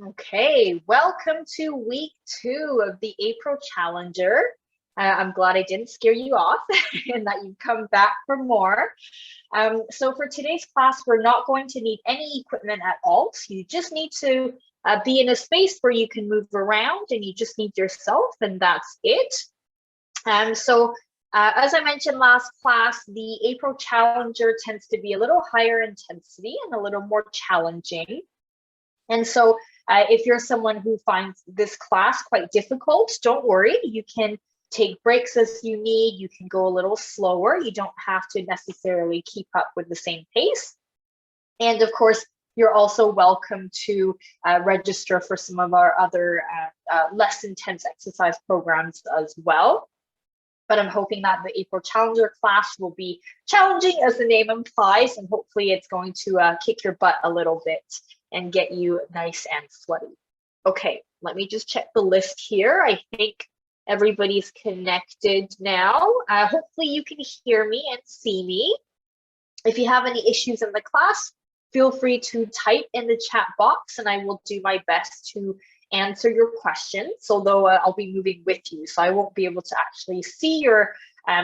Okay, welcome to week 2 of the April Challenger. I'm glad I didn't scare you off and that you've come back for more. So for today's class, we're not going to need any equipment at all. So you just need to be in a space where you can move around, and you just need yourself, and that's it. As I mentioned last class, the April Challenger tends to be a little higher intensity and a little more challenging. And so if you're someone who finds this class quite difficult, don't worry. You can take breaks as you need. You can go a little slower. You don't have to necessarily keep up with the same pace. And of course, you're also welcome to register for some of our other less intense exercise programs as well. But I'm hoping that the April Challenger class will be challenging, as the name implies, and hopefully it's going to kick your butt a little bit and get you nice and sweaty. Okay, let me just check the list here. I think everybody's connected now. Hopefully you can hear me and see me. If you have any issues in the class, feel free to type in the chat box and I will do my best to answer your questions, although I'll be moving with you, so I won't be able to actually see your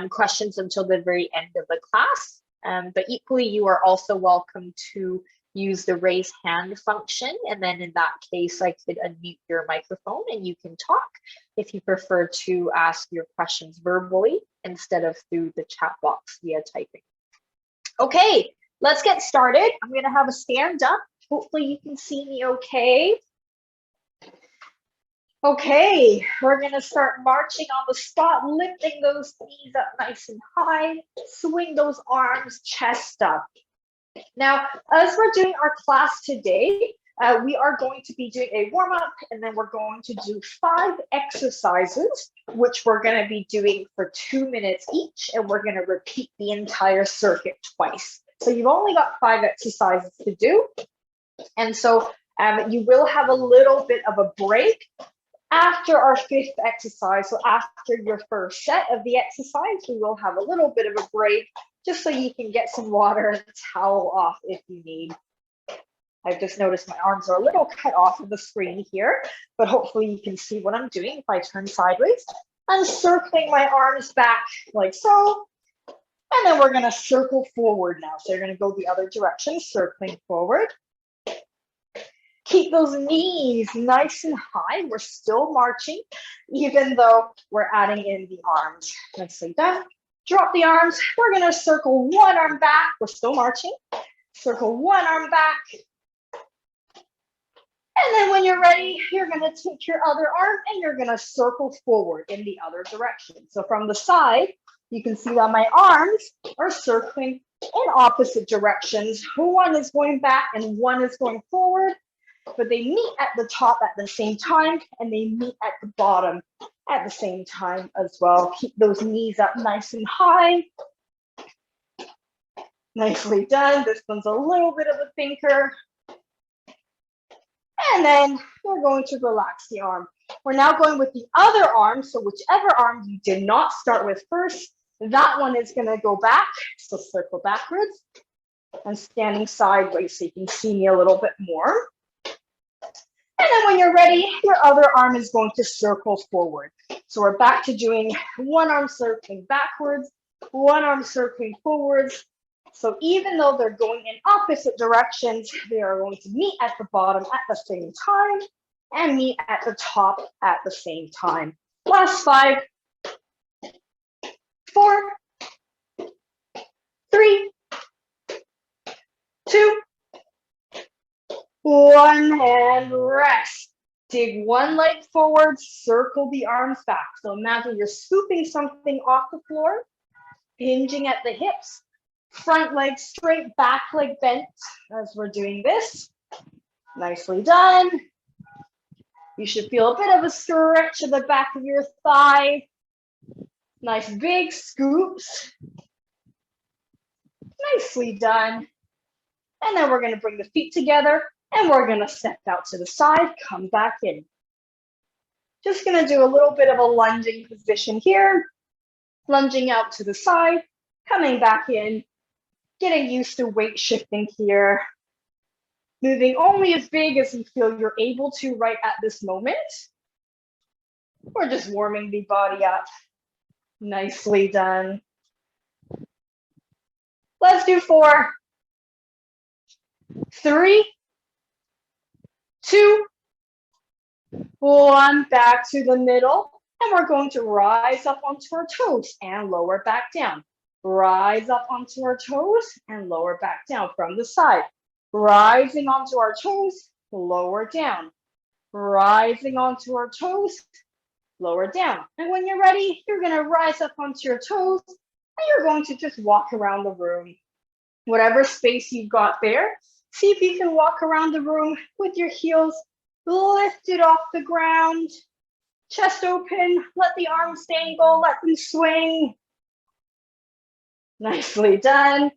questions until the very end of the class. But equally, you are also welcome to use the raise hand function, and then in that case, I could unmute your microphone and you can talk if you prefer to ask your questions verbally instead of through the chat box via typing. Okay, let's get started. I'm going to have a stand up. Hopefully you can see me okay. Okay, we're going to start marching on the spot, lifting those knees up nice and high, swing those arms, chest up. Now, as we're doing our class today, we are going to be doing a warm-up, and then we're going to do 5 exercises, which we're going to be doing for 2 minutes each, and we're going to repeat the entire circuit twice. So you've only got 5 exercises to do, and so you will have a little bit of a break after our 5th exercise. So after your first set of the exercise, we will have a little bit of a break just so you can get some water and towel off if you need. I've just noticed my arms are a little cut off of the screen here, but hopefully you can see what I'm doing if I turn sideways. I'm circling my arms back like so, and then we're going to circle forward now. So you're going to go the other direction, circling forward. Keep those knees nice and high. We're still marching, even though we're adding in the arms. Nicely done. Drop the arms. We're going to circle one arm back. We're still marching. Circle one arm back. And then when you're ready, you're going to take your other arm and you're going to circle forward in the other direction. So from the side, you can see that my arms are circling in opposite directions. One is going back and one is going forward, but they meet at the top at the same time and they meet at the bottom at the same time as well. Keep those knees up nice and high. Nicely done. This one's a little bit of a thinker. And then we're going to relax the arm. We're now going with the other arm. So whichever arm you did not start with first, that one is going to go back. So circle backwards. I'm standing sideways so you can see me a little bit more. And then when you're ready, your other arm is going to circle forward. So we're back to doing one arm circling backwards, one arm circling forwards. So even though they're going in opposite directions, they are going to meet at the bottom at the same time and meet at the top at the same time. Last 5, 4, 3, 2, 1, and rest. Dig one leg forward, circle the arms back. So imagine you're scooping something off the floor, hinging at the hips, front leg straight, back leg bent as we're doing this. Nicely done. You should feel a bit of a stretch at the back of your thigh. Nice big scoops. Nicely done. And then we're going to bring the feet together and we're going to step out to the side, come back in. Just going to do a little bit of a lunging position here. Lunging out to the side, coming back in, getting used to weight shifting here. moving only as big as you feel you're able to right at this moment. Or just warming the body up. Nicely done. Let's do 4, 3, 2, 1. Back to the middle. And we're going to rise up onto our toes and lower back down. Rise up onto our toes and lower back down from the side. Rising onto our toes, lower down. Rising onto our toes, lower down. And when you're ready, you're going to rise up onto your toes and you're going to just walk around the room. Whatever space you've got there, see if you can walk around the room with your heels lifted off the ground. Chest open, let the arms dangle, let them swing. Nicely done.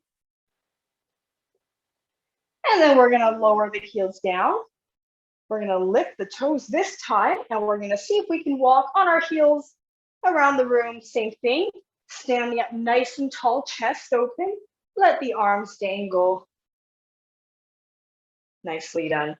And then we're gonna lower the heels down. We're gonna lift the toes this time, and we're gonna see if we can walk on our heels around the room. Same thing, standing up nice and tall, chest open, let the arms dangle. Nicely done.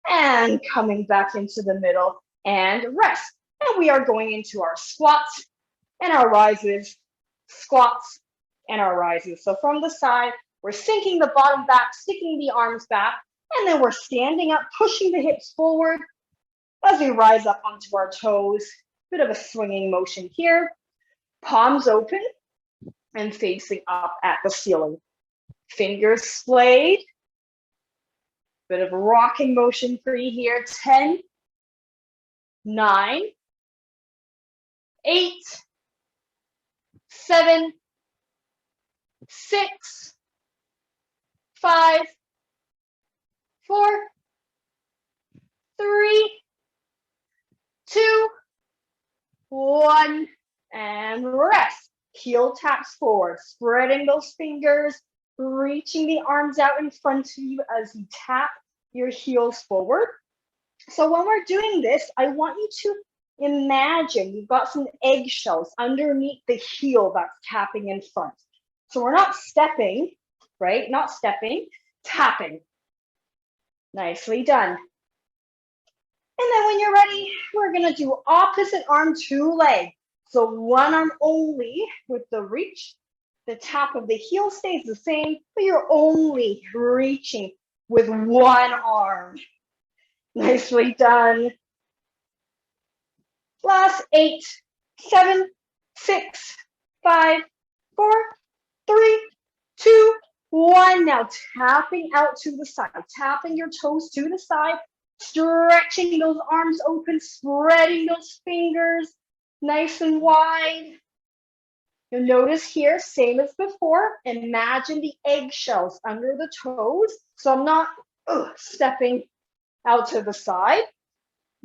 And coming back into the middle and rest. And we are going into our squats and our rises, squats and our rises. So from the side, we're sinking the bottom back, sticking the arms back, and then we're standing up, pushing the hips forward as we rise up onto our toes. Bit of a swinging motion here. Palms open and facing up at the ceiling. Fingers splayed. Bit of a rocking motion for you here. 10, 9, 8, 7, 6, 5, 4, 3, 2, 1, and rest. Heel taps forward, spreading those fingers, reaching the arms out in front of you as you tap your heels forward. So when we're doing this, I want you to imagine you've got some eggshells underneath the heel that's tapping in front. So we're not stepping, right? Not stepping, tapping. Nicely done. And then when you're ready, we're gonna do opposite arm to leg. So one arm only with the reach. The tap of the heel stays the same, but you're only reaching with one arm. Nicely done. Last 8, 7, 6, 5, 4, 3, 2, 1. Now tapping out to the side, tapping your toes to the side, stretching those arms open, spreading those fingers nice and wide. You'll notice here, same as before, imagine the eggshells under the toes. So I'm not stepping out to the side,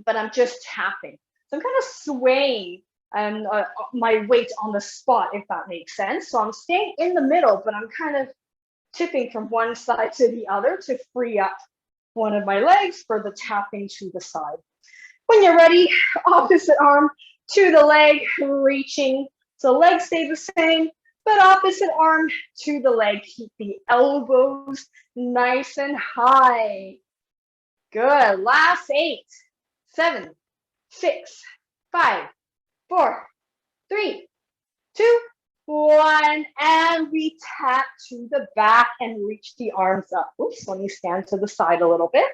but I'm just tapping. So I'm kind of swaying my weight on the spot, if that makes sense. So I'm staying in the middle, but I'm kind of tipping from one side to the other to free up one of my legs for the tapping to the side. When you're ready, opposite arm to the leg, reaching. So legs stay the same, but opposite arm to the leg. Keep the elbows nice and high. Good. Last 8, 7, 6, 5, 4, 3, 2, 1. And we tap to the back and reach the arms up. Oops, let me stand to the side a little bit.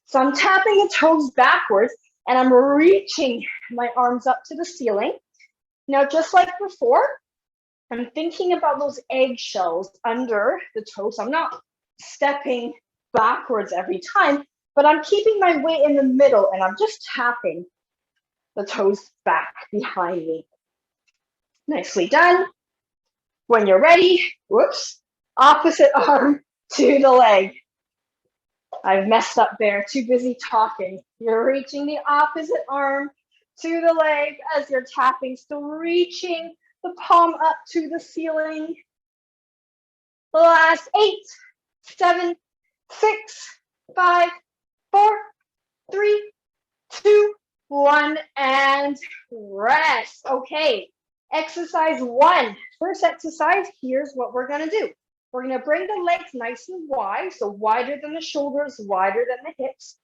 So I'm tapping the toes backwards and I'm reaching my arms up to the ceiling. Now, just like before, I'm thinking about those eggshells under the toes. I'm not stepping backwards every time, but I'm keeping my weight in the middle and I'm just tapping the toes back behind me. Nicely done. When you're ready, whoops, opposite arm to the leg. I've messed up there, too busy talking. You're reaching the opposite arm to the leg as you're tapping, still reaching the palm up to the ceiling. The last 8, 7, 6, 5, 4, 3, 2, one, and rest. Okay, exercise one. First exercise, here's what we're gonna do. We're gonna bring the legs nice and wide, so wider than the shoulders, wider than the hips.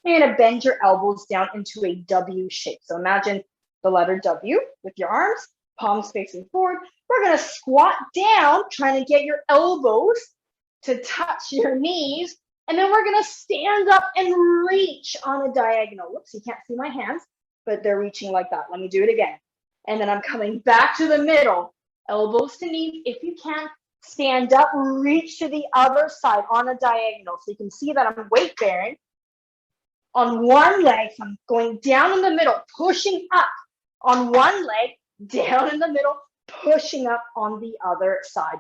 You're gonna bend your elbows down into a W shape. So imagine the letter W with your arms, palms facing forward. We're gonna squat down, trying to get your elbows to touch your knees. And then we're gonna stand up and reach on a diagonal. Whoops, you can't see my hands, but they're reaching like that. Let me do it again. And then I'm coming back to the middle, elbows to knees. If you can, stand up, reach to the other side on a diagonal. So you can see that I'm weight bearing on one leg. So I'm going down in the middle, pushing up on one leg, down in the middle, pushing up on the other side.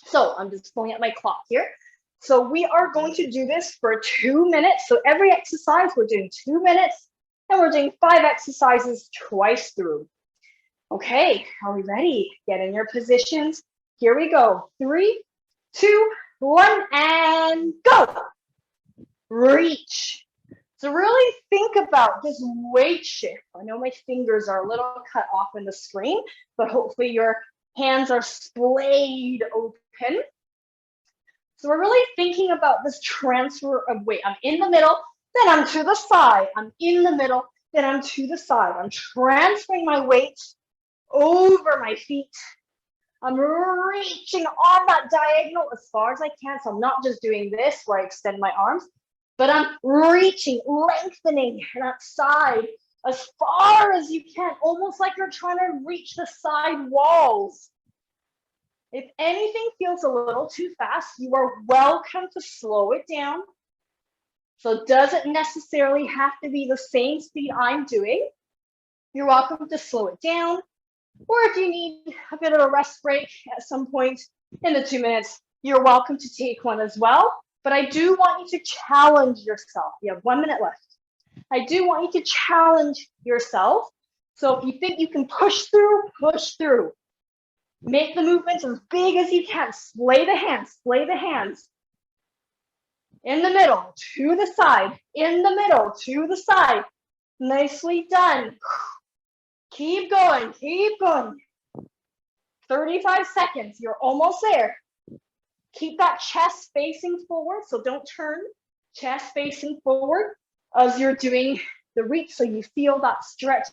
So I'm just pulling up my clock here. So we are going to do this for 2 minutes. So every exercise, we're doing 2 minutes, and we're doing 5 exercises twice through. Okay, are we ready? Get in your positions. Here we go. 3, 2, 1, and go. Reach. So really think about this weight shift. I know my fingers are a little cut off in the screen, but hopefully your hands are splayed open. So we're really thinking about this transfer of weight. I'm in the middle, then I'm to the side. I'm in the middle, then I'm to the side. I'm transferring my weight over my feet. I'm reaching on that diagonal as far as I can. So I'm not just doing this where I extend my arms, but I'm reaching, lengthening that side as far as you can, almost like you're trying to reach the side walls. If anything feels a little too fast, you are welcome to slow it down. So it doesn't necessarily have to be the same speed I'm doing. You're welcome to slow it down. Or if you need a bit of a rest break at some point in the 2 minutes, you're welcome to take one as well. But I do want you to challenge yourself. You have 1 minute left. I do want you to challenge yourself. So if you think you can push through, push through. Make the movements as big as you can. Splay the hands, splay the hands. In the middle, to the side. In the middle, to the side. Nicely done. Keep going, keep going. 35 seconds, you're almost there. Keep that chest facing forward, so don't turn. Chest facing forward as you're doing the reach, so you feel that stretch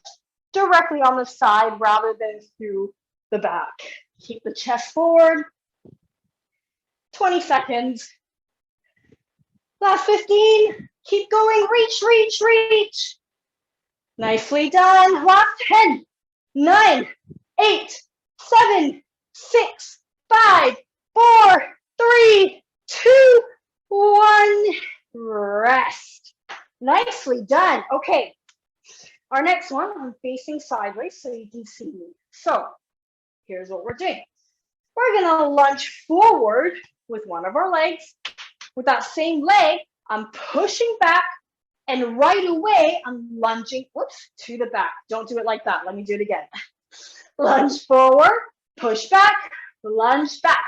directly on the side rather than through the back. Keep the chest forward. 20 seconds. Last 15. Keep going. Reach, reach, reach. Nicely done. Last 10, 9, 8, 7, 6, 5, 4, 3, 2, 1. Rest. Nicely done. Okay. Our next one, I'm facing sideways so you can see me. So here's what we're doing. We're gonna lunge forward with one of our legs. With that same leg, I'm pushing back, and right away, I'm lunging, whoops, to the back. Don't do it like that. Let me do it again. Lunge forward, push back, lunge back.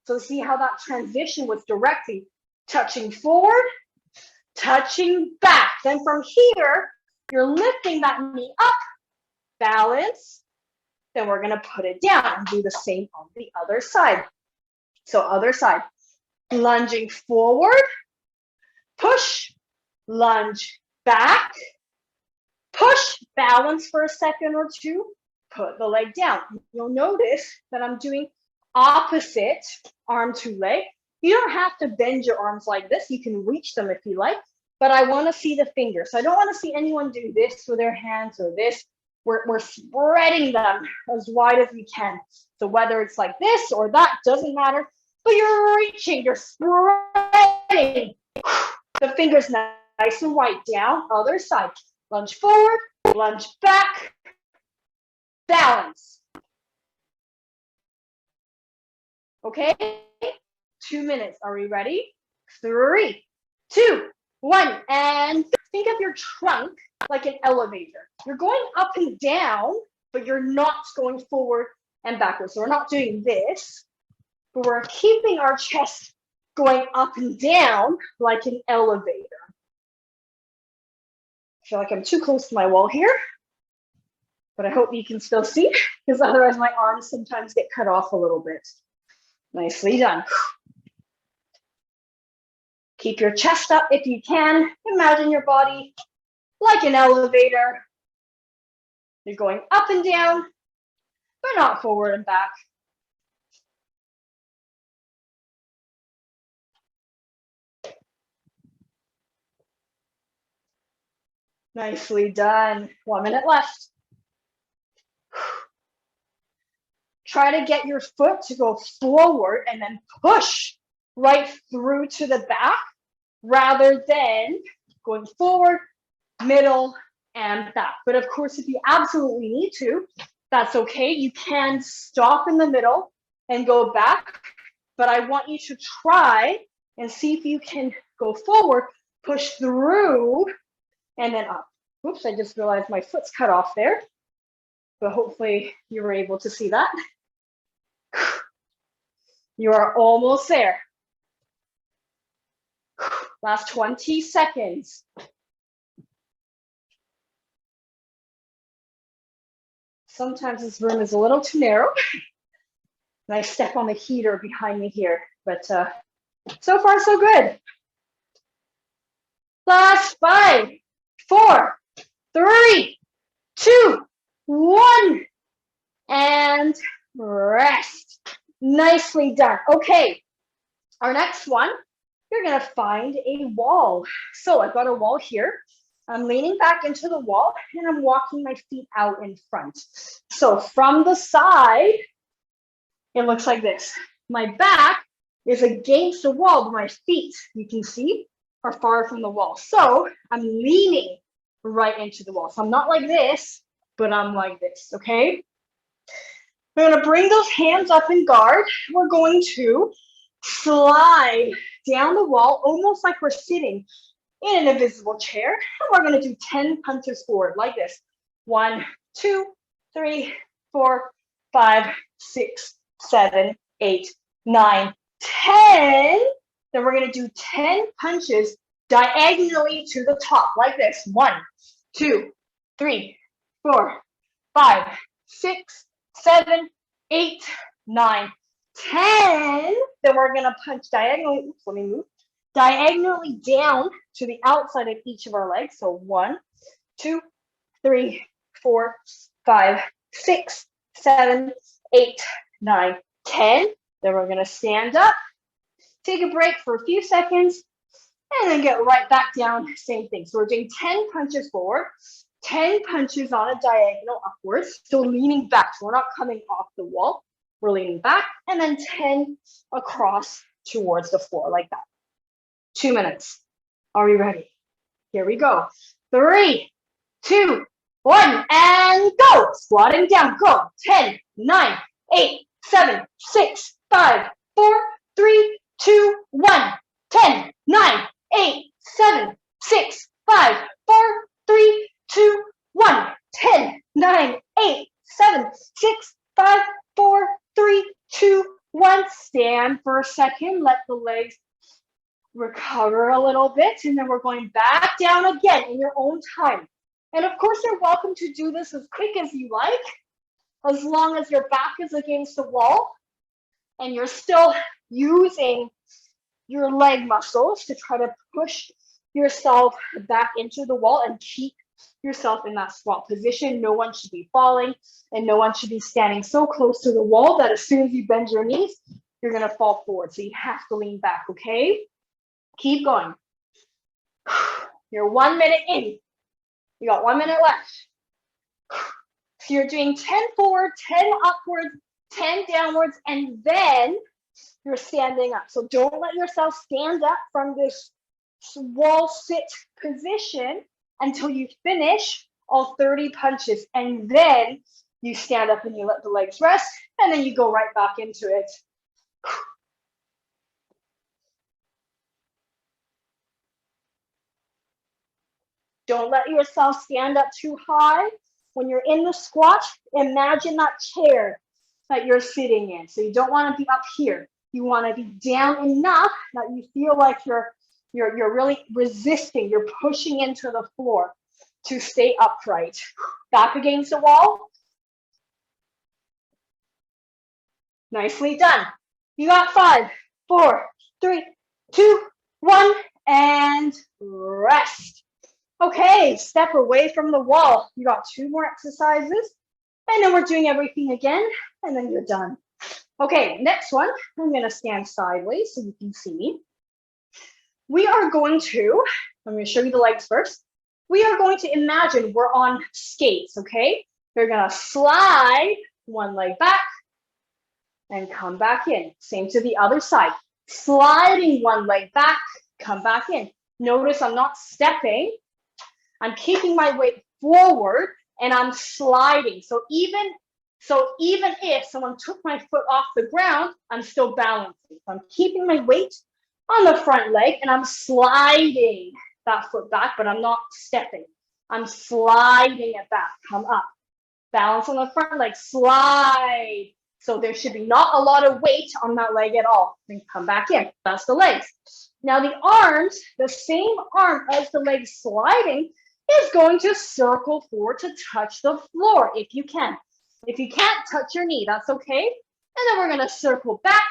So see how that transition was directly touching forward, touching back. Then from here, you're lifting that knee up, balance. Then we're gonna put it down and do the same on the other side. So other side, lunging forward, push, lunge back, push, balance for a second or two, put the leg down. You'll notice that I'm doing opposite arm to leg. You don't have to bend your arms like this. You can reach them if you like, but I want to see the fingers. So I don't want to see anyone do this with their hands or this. We're spreading them as wide as we can. So whether it's like this or that, doesn't matter, but you're reaching, you're spreading. The fingers nice and wide, down, other side. Lunge forward, lunge back, balance. Okay, 2 minutes. Are we ready? 3, 2, 1, and think of your trunk like an elevator. You're going up and down, but you're not going forward and backwards. So we're not doing this, but we're keeping our chest going up and down like an elevator. I feel like I'm too close to my wall here, but I hope you can still see, because otherwise my arms sometimes get cut off a little bit. Nicely done. Keep your chest up if you can. Imagine your body like an elevator. You're going up and down, but not forward and back. Nicely done. 1 minute left. Try to get your foot to go forward and then push right through to the back rather than going forward, middle, and back. But of course, if you absolutely need to, that's okay. You can stop in the middle and go back, but I want you to try and see if you can go forward, push through, and then up. Oops, I just realized my foot's cut off there, but hopefully you were able to see that. You are almost there. Last 20 seconds. Sometimes this room is a little too narrow. And I step on the heater behind me here, but so far so good. Last 5, 4, 3, 2, 1, and rest. Nicely done. Okay, our next one, you're gonna find a wall. So I've got a wall here. I'm leaning back into the wall and I'm walking my feet out in front. So from the side, it looks like this. My back is against the wall, but my feet, you can see, are far from the wall. So I'm leaning right into the wall. So I'm not like this, but I'm like this, okay? We're gonna bring those hands up in guard. We're going to slide down the wall, almost like we're sitting in an invisible chair. And we're gonna do 10 punches forward, like this. 1, 2, 3, 4, 5, 6, 7, 8, 9, 10. Then we're gonna do 10 punches diagonally to the top, like this. 1, 2, 3, 4, 5, 6, 7, 8, 9, 10. Then we're gonna punch diagonally. Oops, let me move. Diagonally down to the outside of each of our legs. So 1, 2, 3, 4, 5, 6, 7, 8, 9, 10. Then we're gonna stand up, take a break for a few seconds, and then get right back down, same thing. So we're doing 10 punches forward, 10 punches on a diagonal upwards, still leaning back. So we're not coming off the wall, we're leaning back, and then 10 across towards the floor, like that. 2 minutes. Are we ready? Here we go. 3, 2, 1, and go. Squatting down, go. 10, 9, 8, 7, 6, 5, 4, 3, 2, 1. 10, 9, 8, 7, 6, 5, 4, 3, 2, 1. 10, 9, 8, 7, 6, 5, 4, 3, 2, 1. Stand for a second. Let the legs recover a little bit, and then we're going back down again in your own time. And of course, you're welcome to do this as quick as you like, as long as your back is against the wall and you're still using your leg muscles to try to push yourself back into the wall and keep yourself in that squat position. No one should be falling, and no one should be standing so close to the wall that as soon as you bend your knees, you're gonna fall forward. So you have to lean back, okay? Keep going. You're 1 minute in. You got 1 minute left. So you're doing 10 forward, 10 upwards, 10 downwards, and then you're standing up. So don't let yourself stand up from this wall sit position until you finish all 30 punches. And then you stand up and you let the legs rest, and then you go right back into it. Don't let yourself stand up too high. When you're in the squat, imagine that chair that you're sitting in. So you don't want to be up here. You want to be down enough that you feel like you're really resisting. You're pushing into the floor. to stay upright. Back against the wall. Nicely done. You got 5, 4, 3, 2, 1, and rest. Okay, step away from the wall. You got 2 more exercises, and then we're doing everything again, and then you're done. Okay, next one, I'm gonna stand sideways so you can see me. We are going to, I'm gonna show you the legs first. We are going to imagine we're on skates, okay? You're gonna slide one leg back and come back in. Same to the other side. Sliding one leg back, come back in. Notice I'm not stepping. I'm keeping my weight forward and I'm sliding. So even if someone took my foot off the ground, I'm still balancing. So I'm keeping my weight on the front leg and I'm sliding that foot back, but I'm not stepping. I'm sliding it back, come up. Balance on the front leg, slide. So there should be not a lot of weight on that leg at all. Then come back in, that's the legs. Now the arms, the same arm as the leg sliding is going to circle forward to touch the floor if you can. If you can't, touch your knee, that's okay. And then we're gonna circle back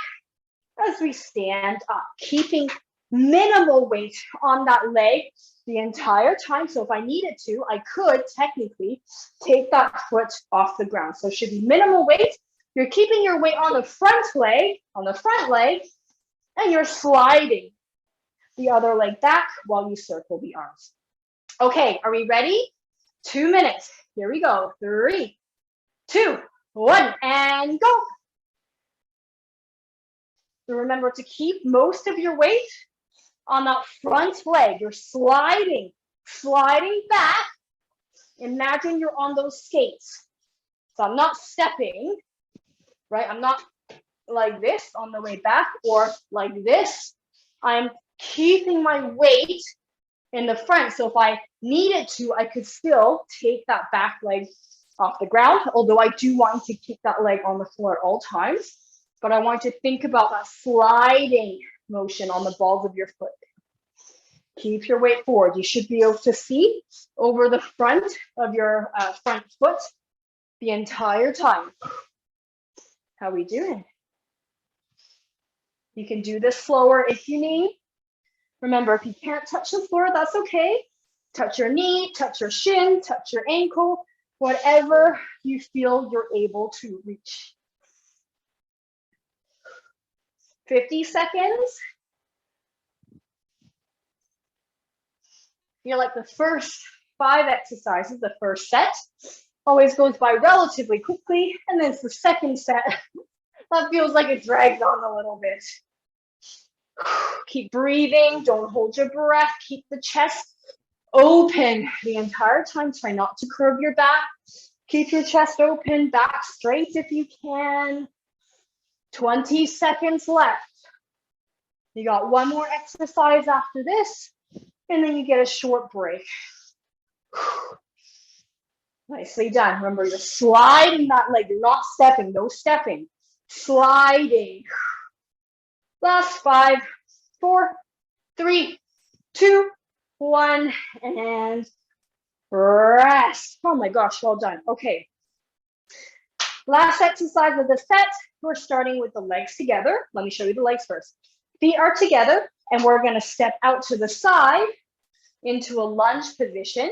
as we stand up, keeping minimal weight on that leg the entire time. So if I needed to, I could technically take that foot off the ground. So it should be minimal weight. You're keeping your weight on the front leg, and you're sliding the other leg back while you circle the arms. Okay, are we ready? 2 minutes. Here we go. 3, 2, 1, and go. So remember to keep most of your weight on that front leg. You're sliding back. Imagine you're on those skates. So I'm not stepping, right? I'm not like this on the way back or like this. I'm keeping my weight in the front. So if I needed to, I could still take that back leg off the ground, although I do want to keep that leg on the floor at all times. But I want you to think about that sliding motion on the balls of your foot. Keep your weight forward. You should be able to see over the front of your front foot the entire time. How we doing? You can do this slower if you need. Remember, if you can't touch the floor, that's okay. Touch your knee, touch your shin, touch your ankle, whatever you feel you're able to reach. 50 seconds. You're like the first 5 exercises, the first set, always goes by relatively quickly, and then it's the second set that feels like it drags on a little bit. Keep breathing, don't hold your breath, keep the chest open the entire time. Try not to curve your back. Keep your chest open, back straight if you can. 20 seconds left. You got 1 more exercise after this, and then you get a short break. Nicely done. Remember, you're sliding that leg. You're not stepping, no stepping. Sliding. Last 5, 4, 3, 2, 1, and rest. Oh my gosh, well done. Okay. Last exercise of the set, we're starting with the legs together. Let me show you the legs first. Feet are together, and we're going to step out to the side into a lunge position.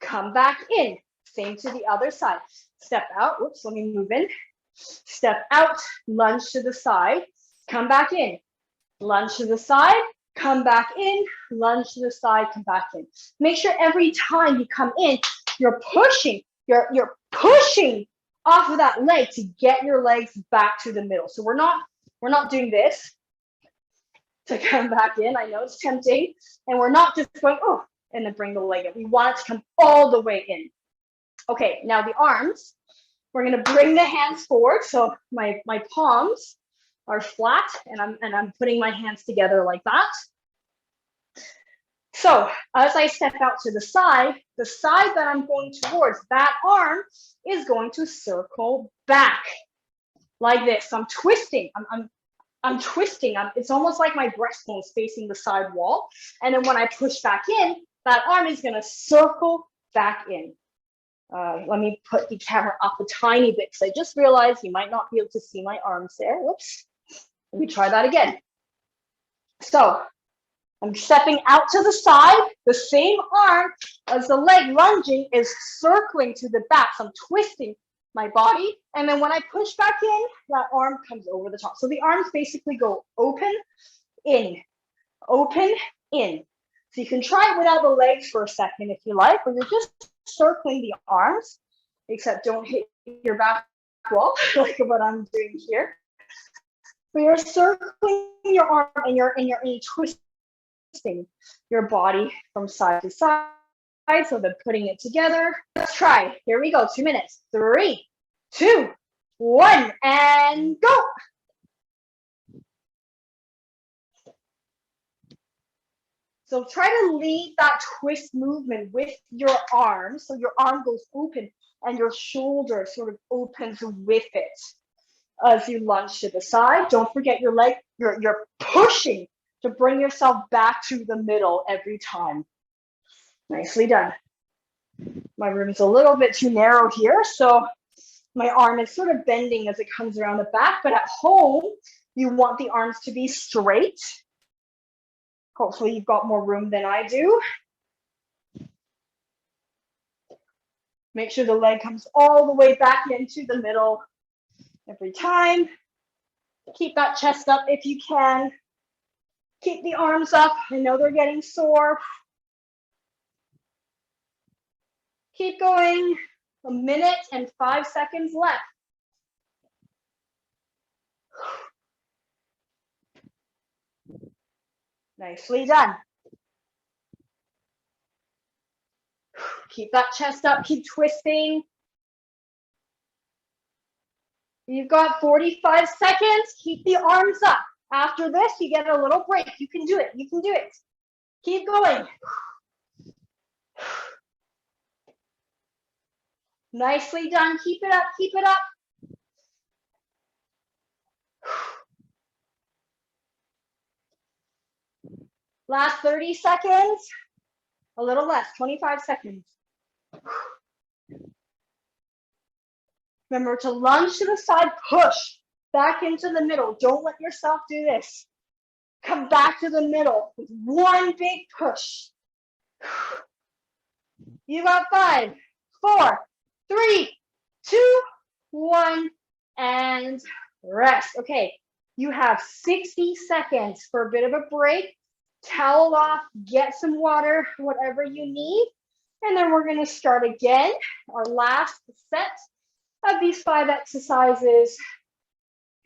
Come back in. Same to the other side. Step out. Whoops, let me move in. Step out, lunge to the side. Come back in. Lunge to the side. Come back in. Lunge to the side. Come back in. Make sure every time you come in, you're pushing. You're pushing off of that leg to get your legs back to the middle. So we're not doing this to come back in. I know it's tempting. And we're not just going, oh, and then bring the leg in. We want it to come all the way in. Okay, now the arms. We're gonna bring the hands forward. So my palms are flat, and I'm putting my hands together like that. So as I step out to the side that I'm going towards, that arm is going to circle back like this. So I'm twisting. I'm twisting. It's almost like my breastbone's facing the side wall. And then when I push back in, that arm is going to circle back in. Let me put the camera up a tiny bit because I just realized you might not be able to see my arms there. Whoops. Let me try that again. So I'm stepping out to the side. The same arm as the leg lunging is circling to the back. So I'm twisting my body. And then when I push back in, that arm comes over the top. So the arms basically go open, in, open, in. So you can try it without the legs for a second if you like, but you're just circling the arms, except don't hit your back wall like what I'm doing here. But you're circling your arm and you're twisting your body from side to side. So then putting it together. Let's try. Here we go. 2 minutes. 3, 2, 1, and go. So try to lead that twist movement with your arm. So your arm goes open and your shoulder sort of opens with it as you lunge to the side. Don't forget your leg, you're pushing to bring yourself back to the middle every time. Nicely done. My room is a little bit too narrow here, so my arm is sort of bending as it comes around the back, but at home, you want the arms to be straight. Hopefully you've got more room than I do. Make sure the leg comes all the way back into the middle every time. Keep that chest up if you can. Keep the arms up. I know they're getting sore. Keep going. 1 minute and 5 seconds left. Nicely done. Keep that chest up, keep twisting. You've got 45 seconds, keep the arms up. After this, you get a little break. You can do it, you can do it. Keep going. Nicely done, keep it up, keep it up. Last 30 seconds, a little less, 25 seconds. Remember to lunge to the side, push back into the middle. Don't let yourself do this. Come back to the middle with one big push. You got 5, 4, 3, 2, 1, and rest. Okay, you have 60 seconds for a bit of a break. Towel off, get some water, whatever you need. And then we're going to start again, our last set of these 5 exercises.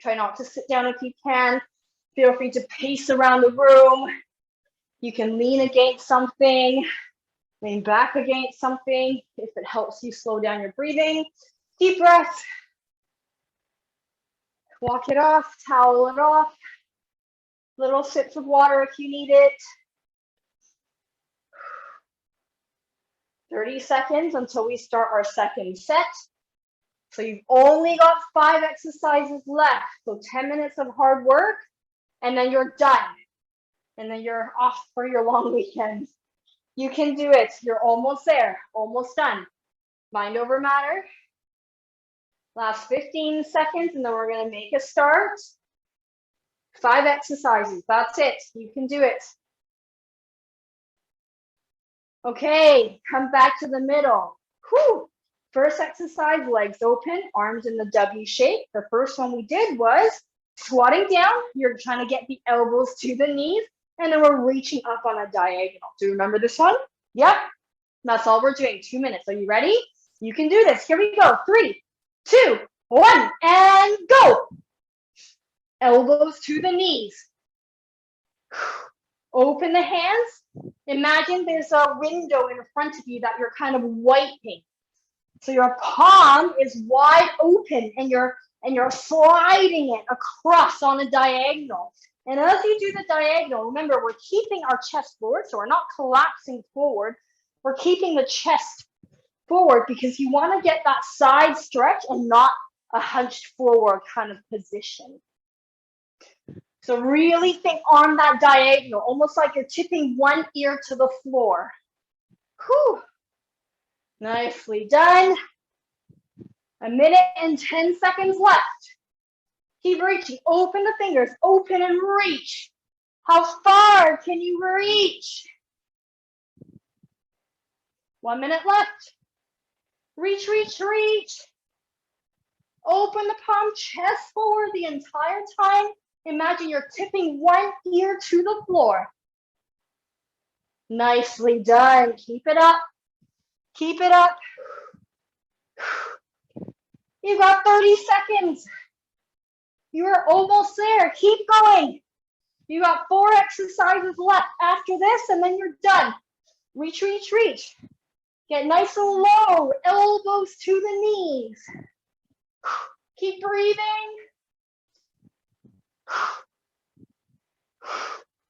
Try not to sit down if you can. Feel free to pace around the room. You can lean against something, lean back against something if it helps you slow down your breathing. Deep breath. Walk it off, towel it off. Little sips of water if you need it. 30 seconds until we start our second set. So you've only got 5 exercises left. So 10 minutes of hard work, and then you're done. And then you're off for your long weekend. You can do it. You're almost there, almost done. Mind over matter. Last 15 seconds, and then we're going to make a start. 5 exercises. That's it. You can do it. Okay, come back to the middle. Whew. First exercise, legs open, arms in the W shape. The first one we did was squatting down. You're trying to get the elbows to the knees, and then we're reaching up on a diagonal. Do you remember this one? Yep. That's all we're doing. 2 minutes. Are you ready? You can do this. Here we go. 3, 2, 1, and go. Elbows to the knees. Open the hands. Imagine there's a window in front of you that you're kind of wiping. So your palm is wide open and you're sliding it across on a diagonal. And as you do the diagonal, remember, we're keeping our chest forward, so we're not collapsing forward. We're keeping the chest forward because you want to get that side stretch and not a hunched forward kind of position. So really think on that diagonal, almost like you're tipping one ear to the floor. Whew. Nicely done. A minute and 10 seconds left. Keep reaching. Open the fingers. Open and reach. How far can you reach? 1 minute left. Reach, reach, reach. Open the palm, chest forward the entire time. Imagine you're tipping one ear to the floor. Nicely done. Keep it up. Keep it up. You got 30 seconds. You are almost there. Keep going. You got 4 exercises left after this, and then you're done. Reach, reach, reach. Get nice and low. Elbows to the knees. Keep breathing.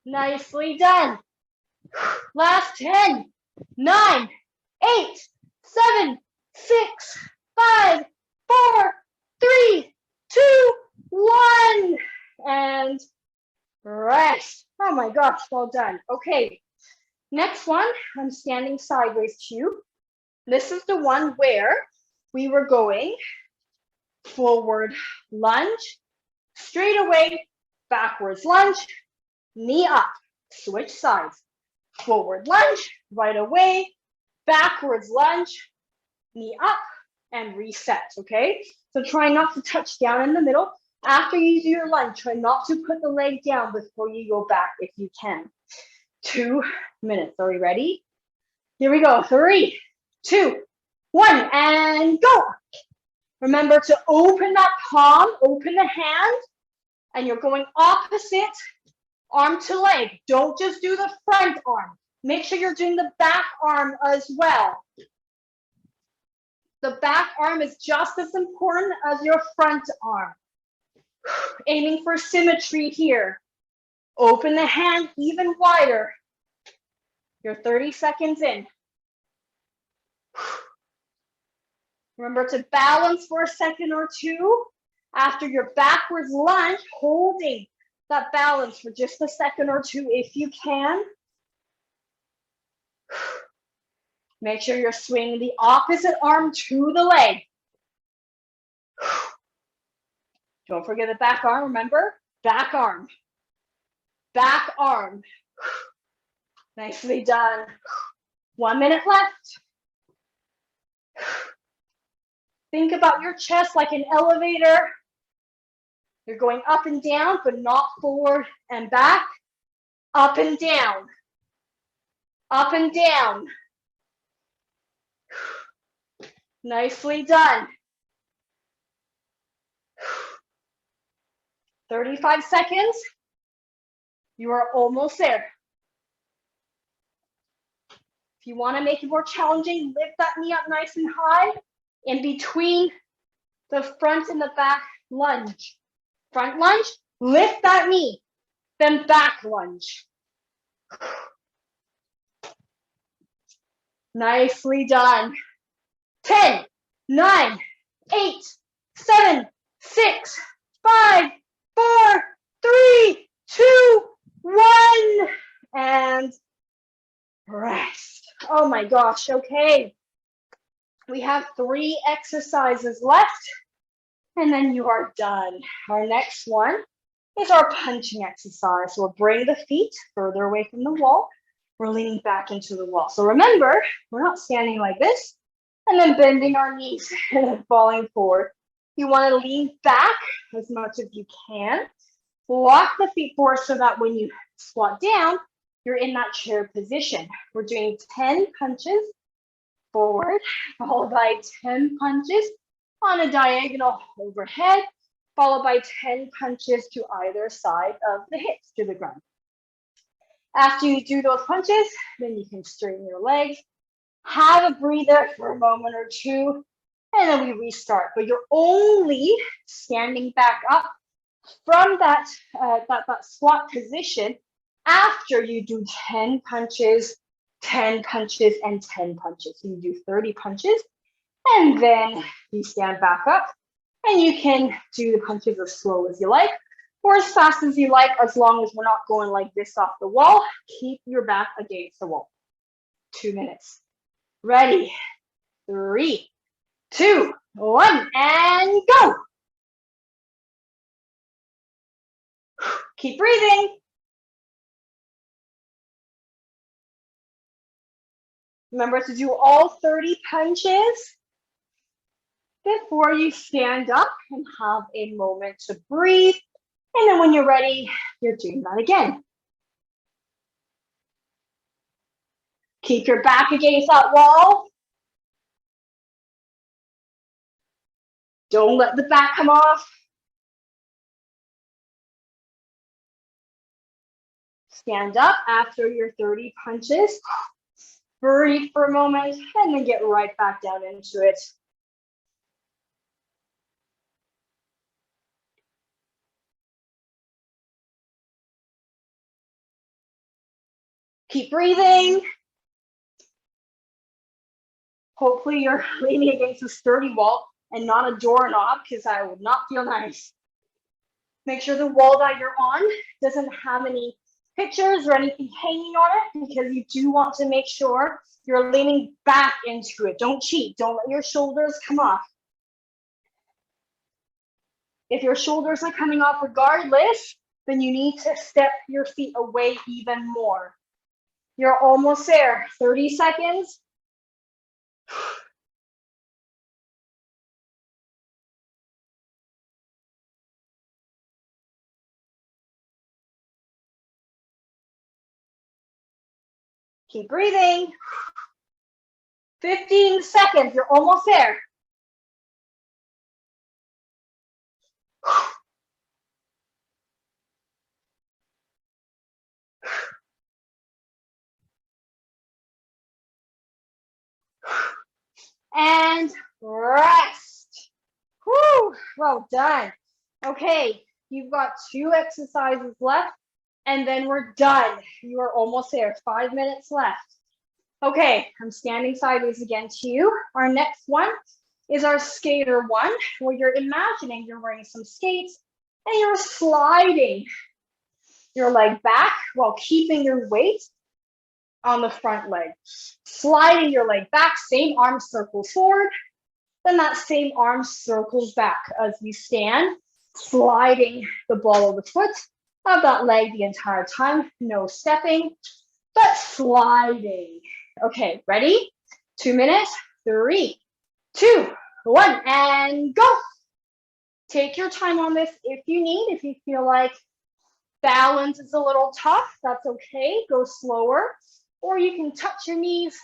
Nicely done. Last 10, 9, 8, 7, 6, 5, 4, 3, 2, 1. And rest. Oh my gosh, well done. Okay, next one, I'm standing sideways to you. This is the one where we were going forward lunge, straight away, backwards lunge, knee up, switch sides. Forward lunge, right away, backwards lunge, knee up, and reset, okay? So try not to touch down in the middle. After you do your lunge, try not to put the leg down before you go back if you can. 2 minutes. Are we ready? Here we go. 3, 2, 1, and go. Remember to open that palm, open the hand, and you're going opposite arm to leg. Don't just do the front arm. Make sure you're doing the back arm as well. The back arm is just as important as your front arm. Aiming for symmetry here. Open the hand even wider. You're 30 seconds in. Remember to balance for a second or two after your backwards lunge, holding that balance for just a second or two if you can. Make sure you're swinging the opposite arm to the leg. Don't forget the back arm, remember? Back arm. Back arm. Nicely done. 1 minute left. Think about your chest like an elevator. You're going up and down, but not forward and back. Up and down. Up and down. Nicely done. 35 seconds. You are almost there. If you want to make it more challenging, lift that knee up nice and high in between the front and the back lunge. Front lunge, lift that knee, then back lunge. Nicely done. 10, 9, 8, 7, 6, 5, 4, 3, 2, 1, and rest. Oh my gosh, okay. We have 3 exercises left, and then you are done. Our next one is our punching exercise. So we'll bring the feet further away from the wall. We're leaning back into the wall. So remember, we're not standing like this and then bending our knees and then falling forward. You want to lean back as much as you can. Lock the feet forward so that when you squat down, you're in that chair position. We're doing 10 punches forward, followed by 10 punches on a diagonal overhead, followed by 10 punches to either side of the hips to the ground. After you do those punches, then you can straighten your legs, have a breather for a moment or two, and then we restart. But you're only standing back up from that squat position after you do 10 punches, 10 punches, and 10 punches. So you do 30 punches, and then you stand back up, and you can do the punches as slow as you like, or as fast as you like, as long as we're not going like this off the wall. Keep your back against the wall. 2 minutes. Ready. 3, 2, 1, and go. Keep breathing. Remember to do all 30 punches before you stand up and have a moment to breathe. And then when you're ready, you're doing that again. Keep your back against that wall. Don't let the back come off. Stand up after your 30 punches. Breathe for a moment and then get right back down into it. Keep breathing. Hopefully you're leaning against a sturdy wall and not a doorknob, because I would not feel nice. Make sure the wall that you're on doesn't have any pictures or anything hanging on it, because you do want to make sure you're leaning back into it. Don't cheat. Don't let your shoulders come off. If your shoulders are coming off regardless, then you need to step your feet away even more. You're almost there. 30 seconds. Keep breathing. 15 seconds. You're almost there. And rest. Whew, well done. Okay, you've got 2 exercises left, and then we're done. You are almost there. 5 minutes left. Okay, I'm standing sideways again to you. Our next one is our skater one, where you're imagining you're wearing some skates and you're sliding your leg back while keeping your weight on the front leg. Sliding your leg back, same arm circles forward, then that same arm circles back as you stand, sliding the ball of the foot of that leg the entire time. No stepping, but sliding. Okay, ready? 2 minutes. 3, 2, 1, and go. Take your time on this if you need. If you feel like balance is a little tough, that's okay. Go slower. Or you can touch your knees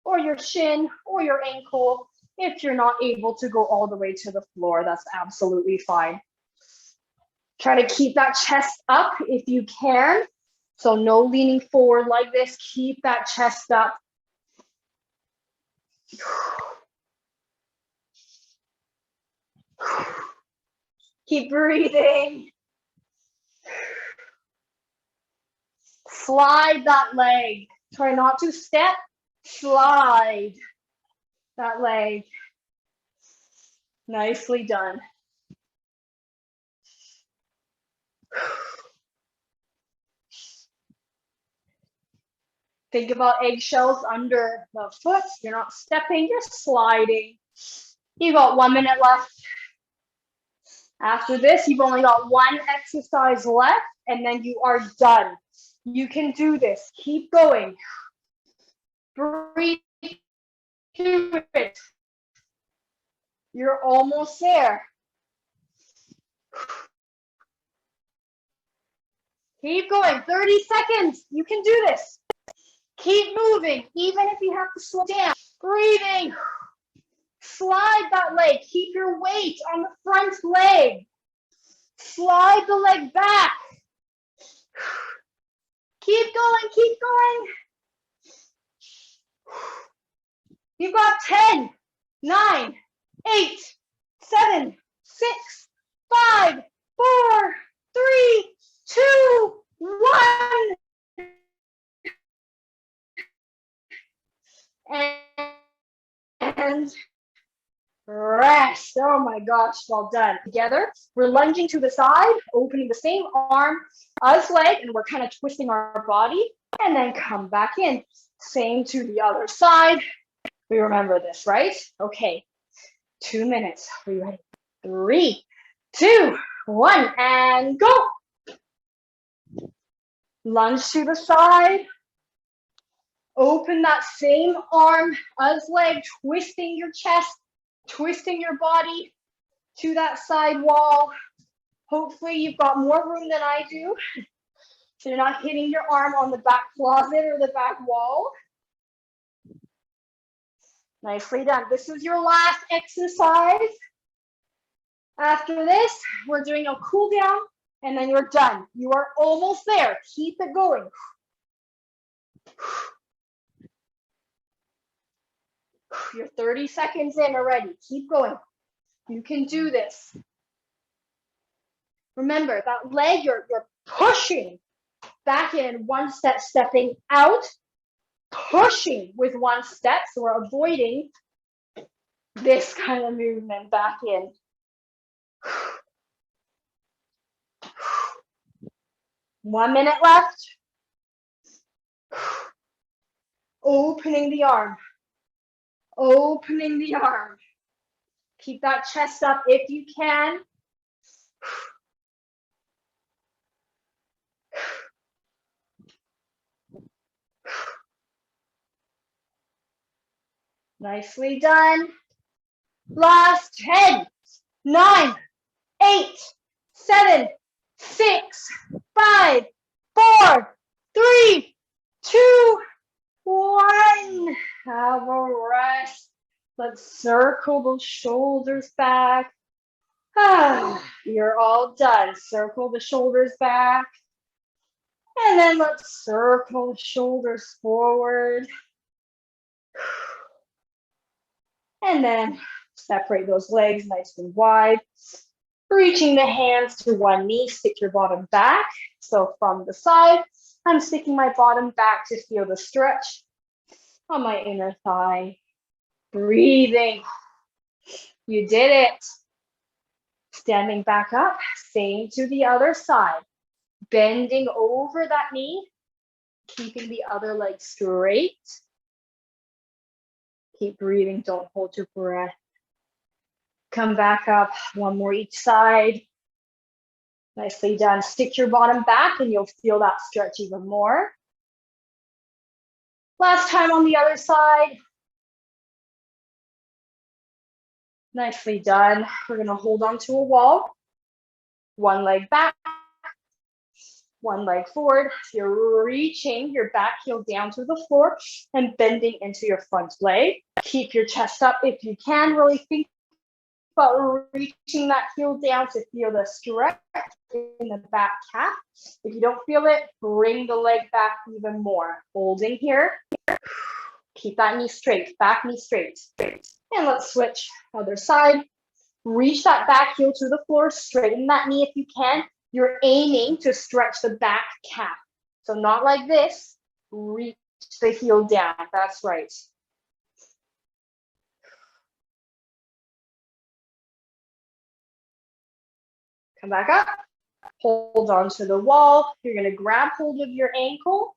or your shin or your ankle. If you're not able to go all the way to the floor, that's absolutely fine. Try to keep that chest up if you can. So no leaning forward like this. Keep that chest up. Keep breathing. Slide that leg. Try not to step. Slide that leg. Nicely done. Think about eggshells under the foot. You're not stepping, you're sliding. You got 1 minute left. After this, you've only got 1 exercise left, and then you are done. You can do this. Keep going. Breathe through it. You're almost there. Keep going. 30 seconds. You can do this. Keep moving, even if you have to slow down. Breathing. Slide that leg. Keep your weight on the front leg. Slide the leg back. Keep going, keep going. You've got 10, 9, 8, 7, 6, 5, 4, 3, 2, 1. And rest. Oh my gosh, well done. Together, we're lunging to the side, opening the same arm as leg, and we're kind of twisting our body, and then come back in. Same to the other side. We remember this, right? Okay, 2 minutes. Are you ready? 3, 2, 1, and go. Lunge to the side. Open that same arm as leg, twisting your chest, twisting your body to that side wall. Hopefully you've got more room than I do, so you're not hitting your arm on the back closet or the back wall. Nicely done. This is your last exercise. After this, we're doing a cool down, and then you're done. You are almost there. Keep it going. You're 30 seconds in already. Keep going. You can do this. Remember, that leg, you're pushing back in one step, stepping out, pushing with one step. So we're avoiding this kind of movement back in. One minute left. Opening the arm. Opening the arm. Keep that chest up if you can. Nicely done. Last 10, 9, 8, 7, 6, 5, 4, 3, 2, 1. Have a rest. Let's circle those shoulders back. You're all done. Circle the shoulders back. And then let's circle the shoulders forward. And then separate those legs nice and wide. Reaching the hands to one knee, stick your bottom back. So from the side, I'm sticking my bottom back to feel the stretch on my inner thigh. Breathing. You did it. Standing back up, same to the other side. Bending over that knee, keeping the other leg straight. Keep breathing, don't hold your breath. Come back up, one more each side. Nicely done. Stick your bottom back and you'll feel that stretch even more. Last time on the other side. Nicely done. We're gonna hold on to a wall. One leg back, one leg forward. So you're reaching your back heel down to the floor and bending into your front leg. Keep your chest up if you can. Really think about reaching that heel down to feel the stretch in the back calf. If you don't feel it, bring the leg back even more. Holding here. Keep that knee straight, back knee straight. And let's switch other side. Reach that back heel to the floor, straighten that knee if you can. You're aiming to stretch the back calf. So not like this, reach the heel down, that's right. Come back up, hold on to the wall. You're gonna grab hold of your ankle.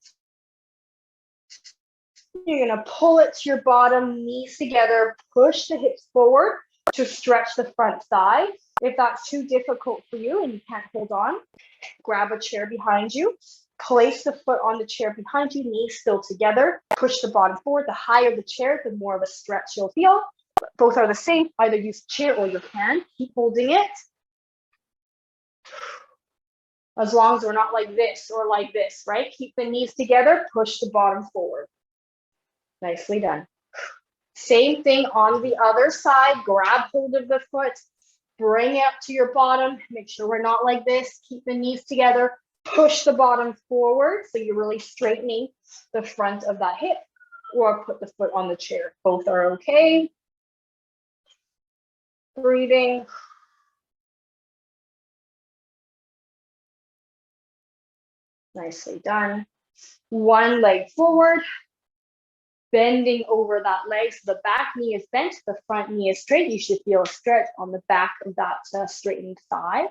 You're gonna pull it to your bottom, knees together, push the hips forward to stretch the front thigh. If that's too difficult for you and you can't hold on, grab a chair behind you, place the foot on the chair behind you, knees still together, push the bottom forward. The higher the chair, the more of a stretch you'll feel. Both are the same, either use chair or your hand. Keep holding it. As long as we're not like this or like this, right? Keep the knees together, push the bottom forward. Nicely done. Same thing on the other side. Grab hold of the foot, bring it up to your bottom. Make sure we're not like this. Keep the knees together, push the bottom forward. So you're really straightening the front of that hip, or put the foot on the chair. Both are okay. Breathing. Nicely done. One leg forward, bending over that leg. So the back knee is bent, the front knee is straight. You should feel a stretch on the back of that straightened thigh.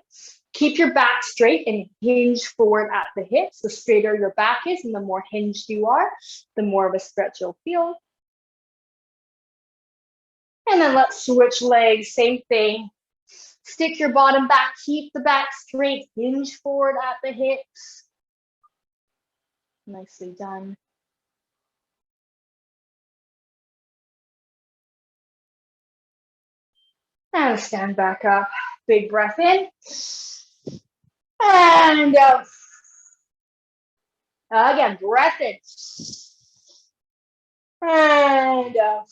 Keep your back straight and hinge forward at the hips. The straighter your back is and the more hinged you are, the more of a stretch you'll feel. And then let's switch legs, same thing. Stick your bottom back, keep the back straight, hinge forward at the hips. Nicely done. And stand back up. Big breath in. And out. Again, breath in. And out.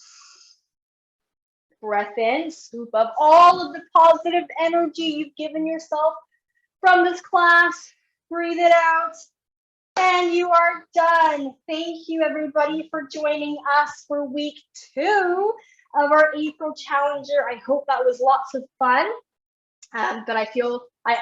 Breath in. Scoop up all of the positive energy you've given yourself from this class. Breathe it out. And you are done. Thank you, everybody, for joining us for week 2 of our April Challenger. I hope that was lots of fun. But I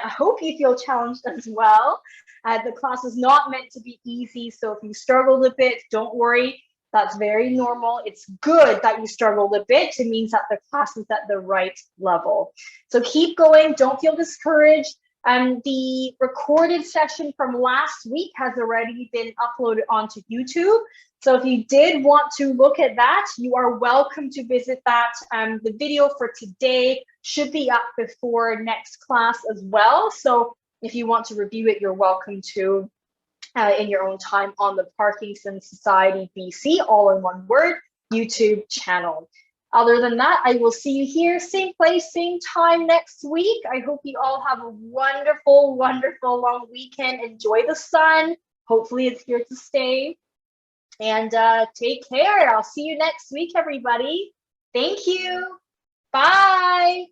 hope you feel challenged as well. The class is not meant to be easy, so if you struggled a bit, don't worry. That's very normal. It's good that you struggled a bit. It means that the class is at the right level. So keep going. Don't feel discouraged. The recorded session from last week has already been uploaded onto YouTube. So if you did want to look at that, you are welcome to visit that. The video for today should be up before next class as well. So if you want to review it, you're welcome to in your own time on the Parkinson Society BC, all in one word, YouTube channel. Other than that, I will see you here, same place, same time next week. I hope you all have a wonderful, wonderful long weekend. Enjoy the sun. Hopefully it's here to stay. And take care. I'll see you next week, everybody. Thank you. Bye.